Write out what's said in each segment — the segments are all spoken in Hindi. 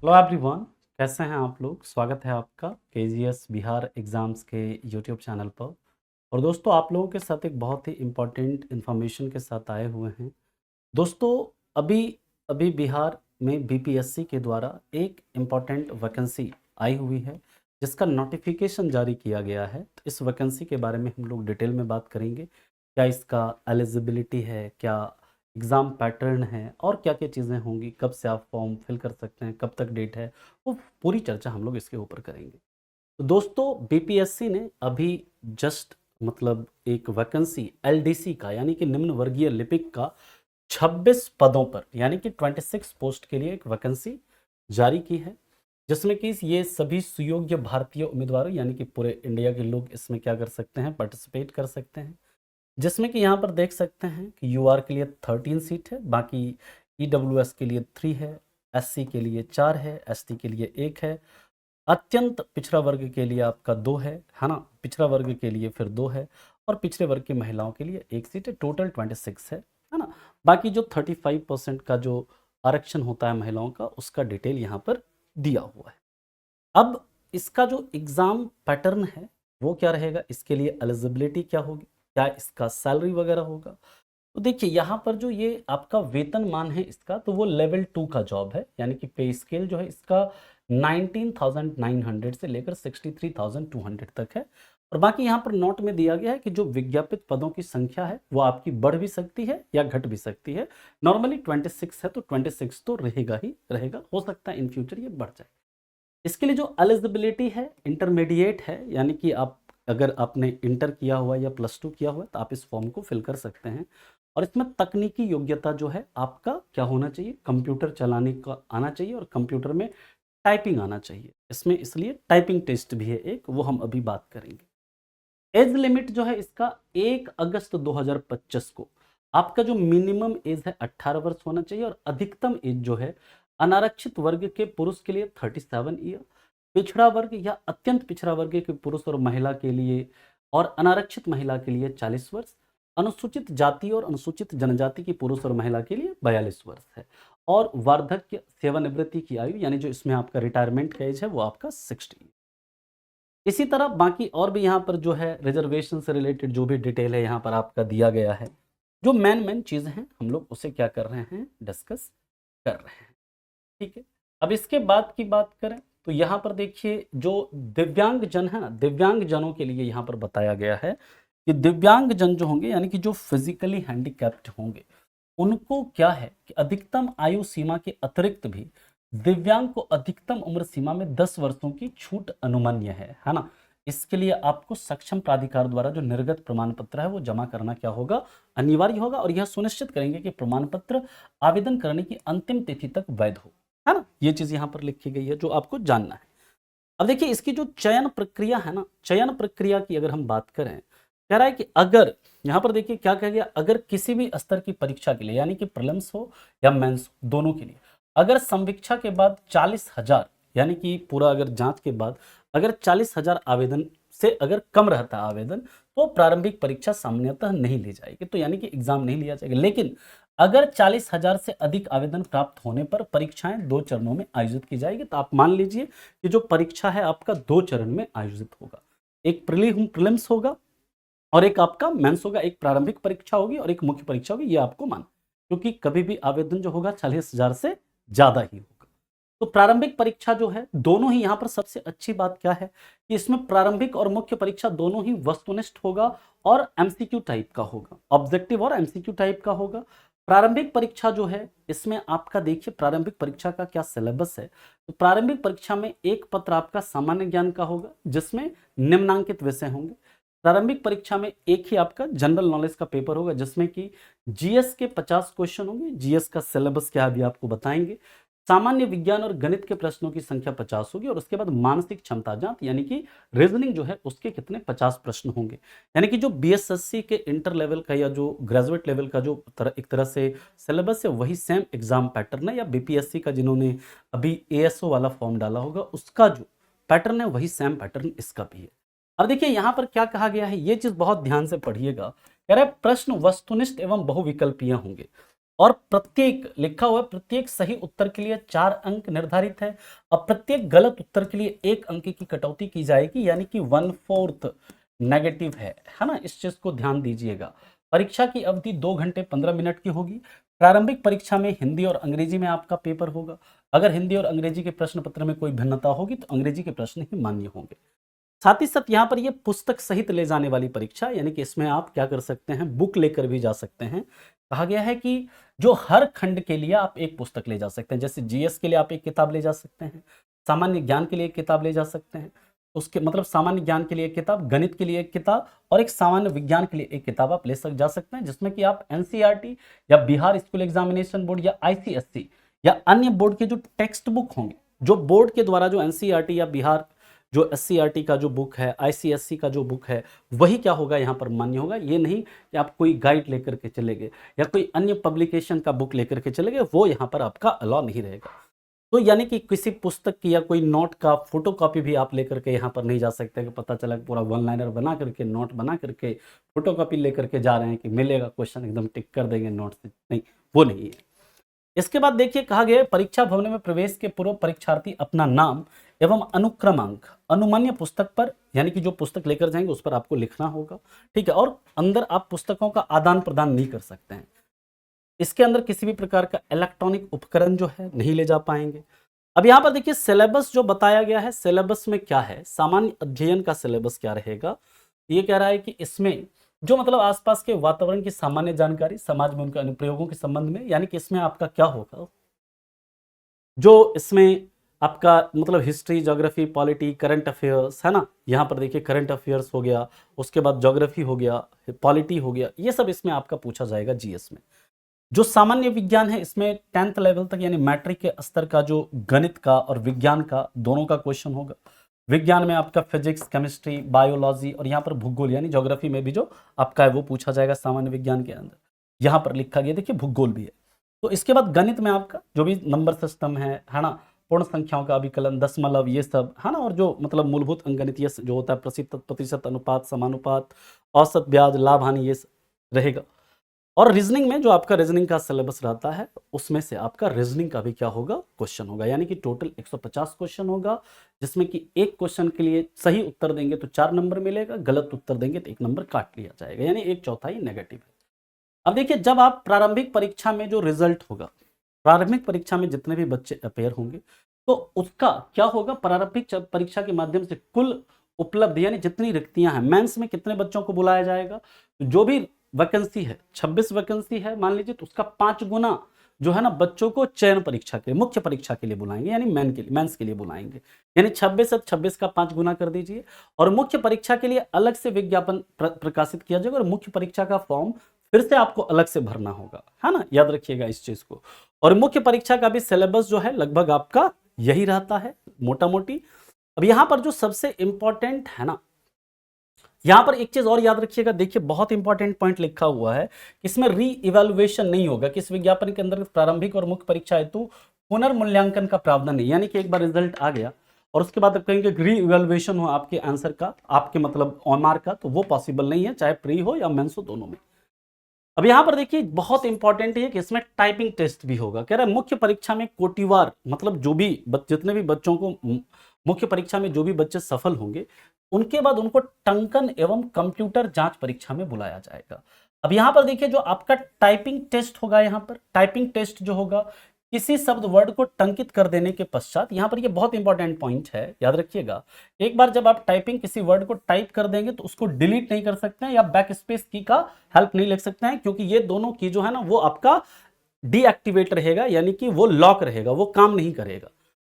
हेलो एवरीवन, कैसे हैं आप लोग। स्वागत है आपका केजीएस बिहार एग्ज़ाम्स के यूट्यूब चैनल पर। और दोस्तों, आप लोगों के साथ एक बहुत ही इम्पोर्टेंट इन्फॉर्मेशन के साथ आए हुए हैं। दोस्तों, अभी अभी बिहार में बीपीएससी के द्वारा एक इम्पॉर्टेंट वैकेंसी आई हुई है, जिसका नोटिफिकेशन जारी किया गया है। तो इस वैकेंसी के बारे में हम लोग डिटेल में बात करेंगे। क्या इसका एलिजिबिलिटी है, क्या एग्ज़ाम पैटर्न है, और क्या क्या चीज़ें होंगी, कब से आप फॉर्म फिल कर सकते हैं, कब तक डेट है, वो पूरी चर्चा हम लोग इसके ऊपर करेंगे। तो दोस्तों, बीपीएससी ने अभी जस्ट एक वैकेंसी एलडीसी का यानी कि निम्न वर्गीय लिपिक का 26 पदों पर यानी कि 26 पोस्ट के लिए एक वैकेंसी जारी की है, जिसमें कि ये सभी सुयोग्य भारतीय उम्मीदवारों यानी कि पूरे इंडिया के लोग इसमें क्या कर सकते हैं, पार्टिसिपेट कर सकते हैं। जिसमें कि यहाँ पर देख सकते हैं कि यूआर के लिए 13 सीट है, बाकी ईडब्ल्यूएस के लिए 3 है, एससी के लिए 4 है, एसटी के लिए 1 है, अत्यंत पिछड़ा वर्ग के लिए आपका 2 है ना, पिछड़ा वर्ग के लिए फिर 2 है, और पिछड़े वर्ग की महिलाओं के लिए 1 सीट है। टोटल 26 है ना। बाकी जो 35% का जो आरक्षण होता है महिलाओं का, उसका डिटेल यहाँ पर दिया हुआ है। अब इसका जो एग्ज़ाम पैटर्न है वो क्या रहेगा, इसके लिए एलिजिबिलिटी क्या होगी, क्या इसका सैलरी वगैरह होगा। तो देखिए, यहाँ पर जो ये आपका वेतनमान है इसका, तो वो लेवल 2 का जॉब है, यानी कि पे स्केल जो है इसका 19,900 से लेकर 63,200 तक है। और बाकी यहाँ पर नोट में दिया गया है कि जो विज्ञापित पदों की संख्या है वो आपकी बढ़ भी सकती है या घट भी सकती है। नॉर्मली 26 है, तो 26 तो रहेगा ही रहेगा, हो सकता है इन फ्यूचर ये बढ़ जाए। इसके लिए जो एलिजिबिलिटी है इंटरमीडिएट है, यानी कि आप अगर आपने इंटर किया हुआ या +2 किया हुआ तो आप इस फॉर्म को फिल कर सकते हैं। और इसमें तकनीकी योग्यता जो है आपका क्या होना चाहिए, कंप्यूटर चलाने का आना चाहिए और कंप्यूटर में टाइपिंग आना चाहिए। इसमें इसलिए टाइपिंग टेस्ट भी है एक, वो हम अभी बात करेंगे। एज लिमिट जो है इसका 1 अगस्त 2025 को आपका जो मिनिमम एज है 18 वर्ष होना चाहिए, और अधिकतम एज जो है अनारक्षित वर्ग के पुरुष के लिए 37 ईयर, पिछड़ा वर्ग या अत्यंत पिछड़ा वर्ग के पुरुष और महिला के लिए और अनारक्षित महिला के लिए 40 वर्ष, अनुसूचित जाति और अनुसूचित जनजाति की पुरुष और महिला के लिए 42 वर्ष है। और वार्धक्य सेवानिवृत्ति की आयु यानी जो इसमें आपका रिटायरमेंट का एज है वो आपका 60। इसी तरह बाकी और भी यहाँ पर जो है रिजर्वेशन से रिलेटेड जो भी डिटेल है यहाँ पर आपका दिया गया है। जो मेन चीज़ें हैं हम लोग उसे क्या कर रहे हैं, डिस्कस कर रहे हैं। ठीक है। अब इसके बाद की बात करें तो यहाँ पर देखिए, जो दिव्यांग जन है ना, दिव्यांग जनों के लिए यहाँ पर बताया गया है कि दिव्यांग जन जो होंगे यानी कि जो फिजिकली हैंडीकैप्ड होंगे, उनको क्या है कि अधिकतम आयु सीमा के अतिरिक्त भी दिव्यांग को अधिकतम उम्र सीमा में 10 वर्षों की छूट अनुमन्य है ना। इसके लिए आपको सक्षम प्राधिकार द्वारा जो निर्गत प्रमाण पत्र है वो जमा करना क्या होगा, अनिवार्य होगा, और यह सुनिश्चित करेंगे कि प्रमाण पत्र आवेदन करने की अंतिम तिथि तक वैध हो, है ना। ये चीज यहाँ पर लिखी गई है जो आपको जानना है। अब देखिए, इसकी जो चयन प्रक्रिया है ना, चयन प्रक्रिया की अगर हम बात करें, कह रहा है कि अगर यहाँ पर देखिए क्या कह गया, अगर किसी भी स्तर की परीक्षा के लिए यानी कि प्रीलिम्स हो या मेंस हो, दोनों के लिए अगर संवीक्षा के बाद 40,000 यानी कि पूरा अगर जांच के बाद अगर 40,000 आवेदन से अगर कम रहता है आवेदन, तो प्रारंभिक परीक्षा सामान्यतः नहीं ली जाएगी, तो यानी कि एग्जाम नहीं लिया जाएगा। लेकिन अगर 40,000 से अधिक आवेदन प्राप्त होने पर परीक्षाएं 2 चरणों में आयोजित की जाएगी। तो आप मान लीजिए कि जो परीक्षा है आपका 2 चरण में आयोजित होगा, एक प्रीलिम्स होगा और एक आपका मेंस होगा, एक प्रारंभिक परीक्षा होगी और एक मुख्य परीक्षा होगी, ये आपको मान, क्योंकि कभी भी आवेदन जो होगा 40,000 से ज्यादा ही होगा। तो प्रारंभिक परीक्षा जो है दोनों ही, यहाँ पर सबसे अच्छी बात क्या है कि इसमें प्रारंभिक और मुख्य परीक्षा दोनों ही वस्तुनिष्ठ होगा और एमसीक्यू टाइप का होगा, ऑब्जेक्टिव और एमसीक्यू टाइप का होगा। प्रारंभिक परीक्षा जो है इसमें आपका देखिए प्रारंभिक परीक्षा का क्या सिलेबस है। तो प्रारंभिक परीक्षा में एक पत्र आपका सामान्य ज्ञान का होगा जिसमें निम्नांकित विषय होंगे। प्रारंभिक परीक्षा में एक ही आपका जनरल नॉलेज का पेपर होगा जिसमें कि जीएस के 50 क्वेश्चन होंगे। जीएस का सिलेबस क्या है अभी आपको बताएंगे। सामान्य विज्ञान और गणित के प्रश्नों की संख्या 50 होगी, और उसके बाद मानसिक क्षमता जांच यानी कि रीजनिंग जो है उसके कितने 50 प्रश्न होंगे। यानी कि जो बीएसएससी के इंटर लेवल का या जो ग्रेजुएट लेवल का जो एक तरह से सिलेबस है वही सेम एग्जाम पैटर्न है, या बीपीएससी का जिन्होंने अभी एएसओ वाला फॉर्म डाला होगा उसका जो पैटर्न है वही सेम पैटर्न इसका भी है। अब देखिए यहाँ पर क्या कहा गया है, ये चीज बहुत ध्यान से पढ़िएगा। कह रहा है प्रश्न वस्तुनिष्ठ एवं बहुविकल्पीय होंगे। और प्रत्येक लिखा हुआ है प्रत्येक सही उत्तर के लिए 4 अंक निर्धारित है और प्रत्येक गलत उत्तर के लिए 1 अंक की कटौती की जाएगी, यानी कि 1/4 नेगेटिव है ना। इस चीज को ध्यान दीजिएगा। परीक्षा की अवधि 2 घंटे 15 मिनट की होगी। प्रारंभिक परीक्षा में हिंदी और अंग्रेजी में आपका पेपर होगा। अगर हिंदी और अंग्रेजी के प्रश्न पत्र में कोई भिन्नता होगी तो अंग्रेजी के प्रश्न ही मान्य होंगे। साथ ही साथ यहाँ पर ये पुस्तक सहित ले जाने वाली परीक्षा, यानी कि इसमें आप क्या कर सकते हैं, बुक लेकर भी जा सकते हैं। कहा गया है कि जो हर खंड के लिए आप एक पुस्तक ले जा सकते हैं। जैसे जीएस के लिए आप एक किताब ले जा सकते हैं, सामान्य ज्ञान के लिए एक किताब ले जा सकते हैं, उसके मतलब सामान्य ज्ञान के लिए एक किताब, गणित के लिए एक किताब और एक सामान्य विज्ञान के लिए एक किताब आप जा सकते हैं, जिसमें कि आप एनसीईआरटी या बिहार स्कूल एग्जामिनेशन बोर्ड या आईसीएससी या अन्य बोर्ड के जो टेक्स्ट बुक होंगे, जो बोर्ड के द्वारा जो एनसीईआरटी या बिहार जो एससीईआरटी का जो बुक है, आईसीएससी का जो बुक है, वही क्या होगा यहाँ पर मान्य होगा। ये नहीं कि आप कोई गाइड लेकर के चले गए या कोई अन्य पब्लिकेशन का बुक लेकर के चले गए, वो यहाँ पर आपका अलाउ नहीं रहेगा। तो यानी कि किसी पुस्तक की या कोई नोट का फोटो कॉपी भी आप लेकर के यहाँ पर नहीं जा सकते कि पता चला पूरा वन लाइनर बना करके नोट बना करके फोटो कॉपी लेकर के जा रहे हैं कि मिलेगा क्वेश्चन एकदम टिक कर देंगे नोट से, नहीं, वो नहीं है। इसके बाद देखिए कहा गया है परीक्षा भवन में प्रवेश के पूर्व परीक्षार्थी अपना नाम एवं अनुक्रमांक अनुमान्य पुस्तक पर, यानी कि जो पुस्तक लेकर जाएंगे उस पर आपको लिखना होगा, ठीक है। और अंदर आप पुस्तकों का आदान प्रदान नहीं कर सकते हैं। इसके अंदर किसी भी प्रकार का इलेक्ट्रॉनिक उपकरण जो है नहीं ले जा पाएंगे। अब यहाँ पर देखिए सिलेबस जो बताया गया है, सिलेबस में क्या है, सामान्य अध्ययन का सिलेबस क्या रहेगा। ये कह रहा है कि इसमें जो मतलब आसपास के वातावरण की सामान्य जानकारी, समाज में उनके अनुप्रयोगों के संबंध में, यानी कि इसमें आपका क्या होगा, जो इसमें आपका मतलब history, geography, polity, current affairs है ना। यहाँ पर देखिए करंट अफेयर्स हो गया, उसके बाद ज्योग्राफी हो गया, पॉलिटी हो गया, ये सब इसमें आपका पूछा जाएगा जीएस में। जो सामान्य विज्ञान है इसमें 10th लेवल तक यानी मैट्रिक के स्तर का जो गणित का और विज्ञान का दोनों का क्वेश्चन होगा। विज्ञान में आपका फिजिक्स, केमिस्ट्री, बायोलॉजी और यहाँ पर भूगोल यानी ज्योग्राफी में भी जो आपका है वो पूछा जाएगा सामान्य विज्ञान के अंदर। यहाँ पर लिखा गया देखिए भूगोल भी है। तो इसके बाद गणित में आपका जो भी नंबर सिस्टम है ना, पूर्ण संख्याओं का अभिकलन, दशमलव, ये सब है ना, और जो मतलब मूलभूत अंकगणितीय जो होता है प्रतिशत, अनुपात, समानुपात, औसत, ब्याज, लाभ, हानि, ये रहेगा। और रीजनिंग में जो आपका रीजनिंग का सिलेबस रहता है उसमें से आपका रीजनिंग का भी क्या होगा, क्वेश्चन होगा, यानी कि टोटल 150 क्वेश्चन होगा, जिसमें कि एक क्वेश्चन के लिए सही उत्तर देंगे तो 4 नंबर मिलेगा, गलत उत्तर देंगे तो 1 नंबर काट लिया जाएगा, यानी 1/4 नेगेटिव है। अब देखिए जब आप प्रारंभिक परीक्षा में जो रिजल्ट होगा, प्रारंभिक परीक्षा में जितने भी बच्चे अपेयर होंगे तो उसका क्या होगा, प्रारंभिक परीक्षा के माध्यम से कुल उपलब्ध यानी जितनी रिक्तियां हैं, मेंस में कितने बच्चों को बुलाया जाएगा, जो भी वैकेंसी है 26 वैकेंसी है मान लीजिए, तो उसका 5 गुना जो है ना बच्चों को चयन परीक्षा के लिए, मुख्य परीक्षा के लिए बुलाएंगे, यानी मेंस के लिए बुलाएंगे, यानी 26 है 26 का 5 गुना कर दीजिए। और मुख्य परीक्षा के लिए अलग से विज्ञापन प्रकाशित किया जाएगा और मुख्य परीक्षा का फॉर्म फिर से आपको अलग से भरना होगा, है ना, याद रखिएगा इस चीज को। और मुख्य परीक्षा का भी सिलेबस जो है लगभग आपका यही रहता है मोटा मोटी। अब यहां पर जो सबसे इंपॉर्टेंट है ना, यहां पर एक चीज और याद रखिएगा, देखिए बहुत इंपॉर्टेंट पॉइंट लिखा हुआ है, इसमें री इवेल्युएशन नहीं होगा, कि इस विज्ञापन के अंदर प्रारंभिक और मुख्य परीक्षा हेतु पुनर्मूल्यांकन का प्रावधान नहीं, यानी कि एक बार रिजल्ट आ गया और उसके बाद आप कहेंगे री इवेल्युएशन हो आपके आंसर का, आपके मतलब ओएमआर का, तो वो पॉसिबल नहीं है, चाहे प्री हो या मेंस हो, दोनों में। अब यहां पर देखिए बहुत इंपॉर्टेंट है कि इसमें टाइपिंग टेस्ट भी होगा। कह रहा है मुख्य परीक्षा में कोटिवार, मतलब जो भी जितने भी बच्चों को मुख्य परीक्षा में जो भी बच्चे सफल होंगे उनके बाद उनको टंकन एवं कंप्यूटर जांच परीक्षा में बुलाया जाएगा। अब यहां पर देखिए जो आपका टाइपिंग टेस्ट होगा, यहां पर टाइपिंग टेस्ट जो होगा किसी शब्द वर्ड को टंकित कर देने के पश्चात, यहां पर ये बहुत इंपॉर्टेंट पॉइंट है, याद रखिएगा, एक बार जब आप टाइपिंग किसी वर्ड को टाइप कर देंगे तो उसको डिलीट नहीं कर सकते हैं या बैक स्पेस की का हेल्प नहीं ले सकते हैं, क्योंकि ये दोनों की जो है ना वो आपका डीएक्टिवेट रहेगा, यानी कि वो लॉक रहेगा, वो काम नहीं करेगा।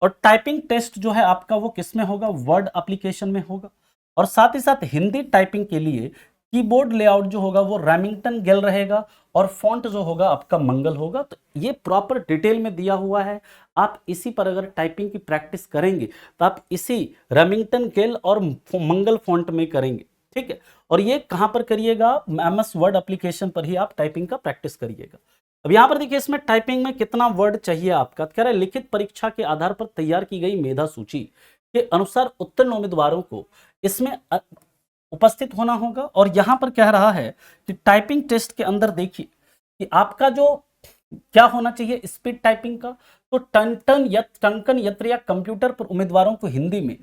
और टाइपिंग टेस्ट जो है आपका वो किस में होगा, वर्ड एप्लीकेशन में होगा। और साथ ही साथ हिंदी टाइपिंग के लिए कीबोर्ड लेआउट जो होगा वो रेमिंगटन गेल रहेगा और फॉन्ट जो होगा आपका मंगल होगा। तो ये प्रॉपर डिटेल में दिया हुआ है, आप इसी पर अगर टाइपिंग की प्रैक्टिस करेंगे तो आप इसी रेमिंगटन गेल और मंगल फॉन्ट में करेंगे, ठीक है। और ये कहां पर करिएगा, एमएस वर्ड एप्लीकेशन पर ही आप टाइपिंग का प्रैक्टिस करिएगा। अब यहां पर देखिए इसमें टाइपिंग में कितना वर्ड चाहिए आपका, कह रहा है लिखित परीक्षा के आधार पर तैयार की गई मेधा सूची के अनुसार उत्तीर्ण उम्मीदवारों को इसमें उपस्थित होना होगा। और यहां पर कह रहा है कि टाइपिंग टेस्ट के अंदर देखिए कि आपका जो क्या होना चाहिए स्पीड टाइपिंग का, तो टंकन यंत्र या कंप्यूटर पर उम्मीदवारों को हिंदी में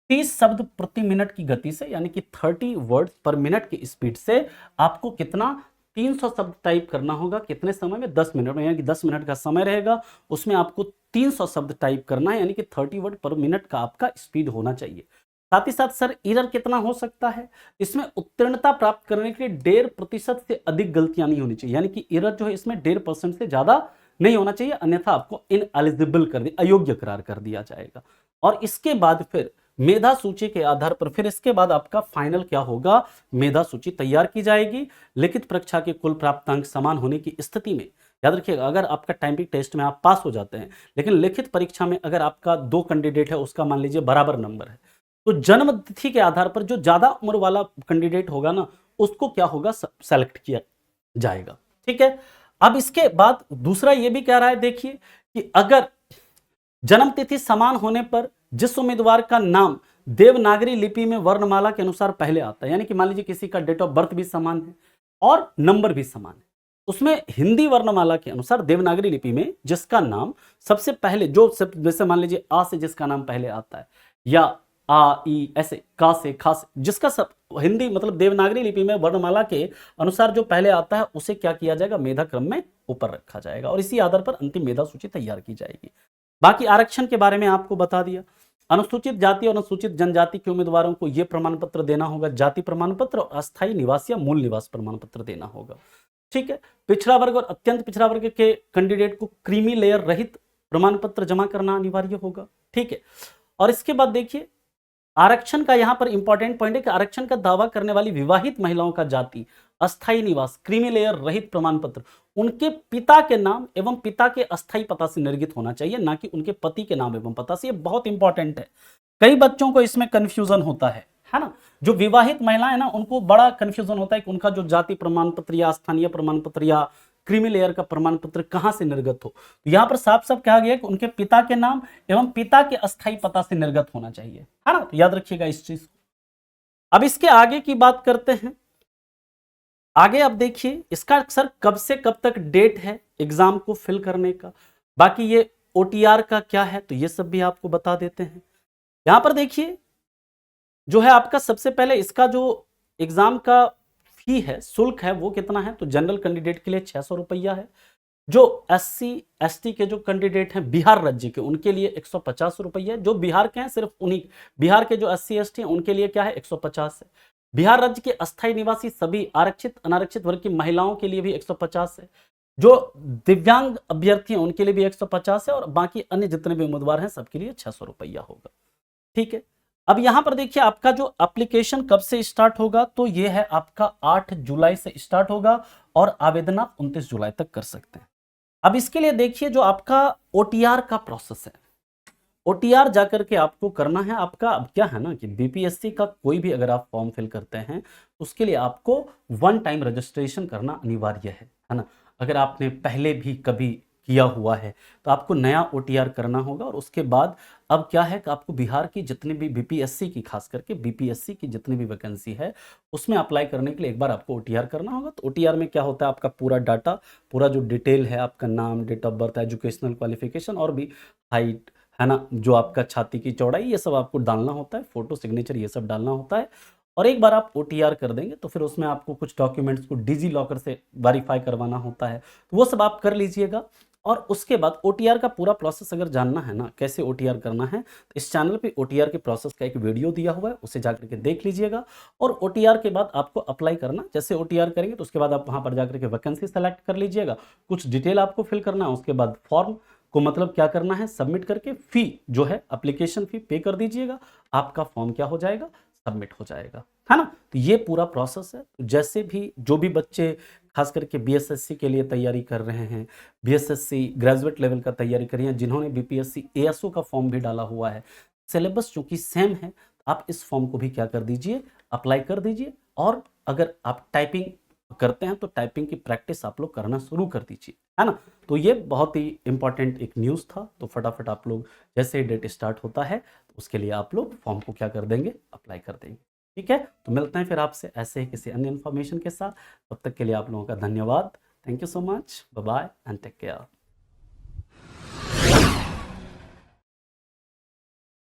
30 शब्द प्रति मिनट की गति से, यानी कि 30 वर्ड पर मिनट की स्पीड से आपको कितना 300 शब्द टाइप करना होगा। कितने समय में? 10 मिनट में, यानी कि 10 मिनट का समय रहेगा, उसमें आपको 300 शब्द टाइप करना है, यानी कि 30 वर्ड पर मिनट का आपका स्पीड होना चाहिए। साथ ही साथ सर एरर कितना हो सकता है? इसमें उत्तीर्णता प्राप्त करने के लिए 1.5% से अधिक गलतियां नहीं होनी चाहिए, यानी कि एरर जो है इसमें 1.5% से ज्यादा नहीं होना चाहिए, अन्यथा आपको इनएलिजिबल कर दिया, अयोग्य करार कर दिया जाएगा। और इसके बाद फिर मेधा सूची के आधार पर फिर इसके बाद आपका फाइनल क्या होगा? मेधा सूची तैयार की जाएगी। लिखित परीक्षा के कुल प्राप्तांक समान होने की स्थिति में, याद रखिएगा, अगर आपका टाइपिंग टेस्ट में आप पास हो जाते हैं, लेकिन लिखित परीक्षा में अगर आपका 2 कैंडिडेट है, उसका मान लीजिए बराबर नंबर है, तो जन्म तिथि के आधार पर जो ज्यादा उम्र वाला कैंडिडेट होगा ना, उसको क्या होगा? सेलेक्ट किया जाएगा। ठीक है। अब इसके बाद दूसरा ये भी कह रहा है, देखिए कि अगर जन्म तिथि समान होने पर जिस उम्मीदवार का नाम देवनागरी लिपि में वर्णमाला के अनुसार पहले आता है, यानी कि मान लीजिए किसी का डेट ऑफ बर्थ भी समान है और नंबर भी समान है, उसमें हिंदी वर्णमाला के अनुसार देवनागरी लिपि में जिसका नाम सबसे पहले, जो जैसे मान लीजिए आ से जिसका नाम पहले आता है, या आ ई ऐसे, का से खा से, जिसका सब हिंदी मतलब देवनागरी लिपि में वर्णमाला के अनुसार जो पहले आता है, उसे क्या किया जाएगा? मेधा क्रम में ऊपर रखा जाएगा और इसी आधार पर अंतिम मेधा सूची तैयार की जाएगी। बाकी आरक्षण के बारे में आपको बता दिया। अनुसूचित जाति और अनुसूचित जनजाति के उम्मीदवारों को यह प्रमाण पत्र देना होगा, जाति प्रमाण पत्र और अस्थायी निवास या मूल निवास प्रमाण पत्र देना होगा। ठीक है। पिछड़ा वर्ग और अत्यंत पिछड़ा वर्ग के कैंडिडेट को क्रीमी लेयर रहित प्रमाण पत्र जमा करना अनिवार्य होगा। ठीक है। और इसके बाद देखिए आरक्षण का यहां पर इंपॉर्टेंट पॉइंट है कि आरक्षण का दावा करने वाली विवाहित महिलाओं का जाति, अस्थायी निवास, क्रीमी लेयर रहित प्रमाण पत्र उनके पिता के नाम एवं पिता के अस्थायी पता से निर्गत होना चाहिए, ना कि उनके पति के नाम एवं पता से। ये बहुत इंपॉर्टेंट है, कई बच्चों को इसमें कंफ्यूजन होता है ना। जो विवाहित महिलाएं ना, उनको बड़ा कंफ्यूजन होता है कि उनका जो जाति प्रमाण पत्र या स्थानीय प्रमाण पत्र या क्रीमी लेयर का प्रमाण पत्र कहां से निर्गत हो। तो यहां पर साफ साफ कहा गया कि उनके पिता के नाम एवं पिता के अस्थायी पता से निर्गत होना चाहिए, है ना। तो याद रखिएगा इस चीज को। अब इसके आगे की बात करते हैं। आगे अब देखिए इसका सर कब से कब तक डेट है एग्जाम को फिल करने का, बाकी ये ओटीआर का क्या है, तो ये सब भी आपको बता देते हैं। यहां पर देखिए जो है आपका सबसे पहले इसका जो एग्जाम का फी है, शुल्क है, वो कितना है? तो जनरल कैंडिडेट के लिए 600 रुपया है। जो एससी एसटी के जो कैंडिडेट हैं बिहार राज्य के, उनके लिए 150 रुपया है। जो बिहार के हैं सिर्फ उन्हीं, बिहार के जो एससी एसटी हैं उनके लिए क्या है? 150 है। बिहार राज्य के अस्थायी निवासी सभी आरक्षित अनारक्षित वर्ग की महिलाओं के लिए भी 150 है। जो दिव्यांग अभ्यर्थी हैं उनके लिए भी 150 है और बाकी अन्य जितने भी उम्मीदवार हैं सबके लिए 600 रुपया होगा। ठीक है। अब यहां पर देखिए आपका जो एप्लीकेशन कब से स्टार्ट होगा, तो ये है आपका 8 जुलाई से स्टार्ट होगा और आवेदन आप 29 जुलाई तक कर सकते हैं। अब इसके लिए देखिए जो आपका ओटीआर का प्रोसेस है, ओटीआर जाकर के आपको करना है। आपका अब क्या है ना कि बीपीएससी का कोई भी अगर आप फॉर्म फिल करते हैं, उसके लिए आपको 1 टाइम रजिस्ट्रेशन करना अनिवार्य है ना। अगर आपने पहले भी कभी किया हुआ है तो आपको नया ओटीआर करना होगा। और उसके बाद अब क्या है कि आपको बिहार की जितनी भी बीपीएससी की, खास करके बीपीएससी की जितनी भी वैकेंसी है, उसमें अप्लाई करने के लिए एक बार आपको ओटीआर करना होगा। तो ओटीआर में क्या होता है, आपका पूरा डाटा, पूरा जो डिटेल है, आपका नाम, date of birth, educational qualification और भी हाइट, है ना, जो आपका छाती की चौड़ाई, ये सब आपको डालना होता है, फोटो, सिग्नेचर, ये सब डालना होता है। और एक बार आप ओटीआर कर देंगे तो फिर उसमें आपको कुछ डॉक्यूमेंट्स को डिजी लॉकर से वेरीफाई करवाना होता है, तो वो सब आप कर लीजिएगा। और उसके बाद ओटीआर का पूरा प्रोसेस अगर जानना है ना, कैसे ओटीआर करना है, तो इस चैनल पे ओटीआर के प्रोसेस का एक वीडियो दिया हुआ है, उसे जाकर के देख लीजिएगा। और ओटीआर के बाद आपको अप्लाई करना, जैसे ओटीआर करेंगे तो उसके बाद आप वहां पर जाकर के वैकेंसी सेलेक्ट कर लीजिएगा, कुछ डिटेल आपको फिल करना है, उसके बाद फॉर्म को मतलब क्या करना है, सबमिट करके फी जो है एप्लीकेशन फी पे कर दीजिएगा, आपका फॉर्म क्या हो जाएगा, सबमिट हो जाएगा, है ना। तो ये पूरा प्रोसेस है। जैसे भी जो भी बच्चे खास करके बीएसएससी के लिए तैयारी कर रहे हैं, बीएसएससी ग्रेजुएट लेवल का तैयारी कर रहे हैं, जिन्होंने बीपीएससी एएसओ का फॉर्म भी डाला हुआ है, सिलेबस चूंकि सेम है, आप इस फॉर्म को भी क्या कर दीजिए, अप्लाई कर दीजिए। और अगर आप टाइपिंग करते हैं तो टाइपिंग की प्रैक्टिस आप लोग करना शुरू कर दीजिए, है ना। तो ये बहुत ही इंपॉर्टेंट एक न्यूज़ था। तो फटाफट आप लोग जैसे ही डेट स्टार्ट होता है तो उसके लिए आप लोग फॉर्म को क्या कर देंगे, अप्लाई कर देंगे। ठीक है। तो मिलते हैं फिर आपसे ऐसे ही किसी अन्य इन्फॉर्मेशन के साथ। तब तक के लिए आप लोगों का धन्यवाद। Thank you so much, bye bye and take care.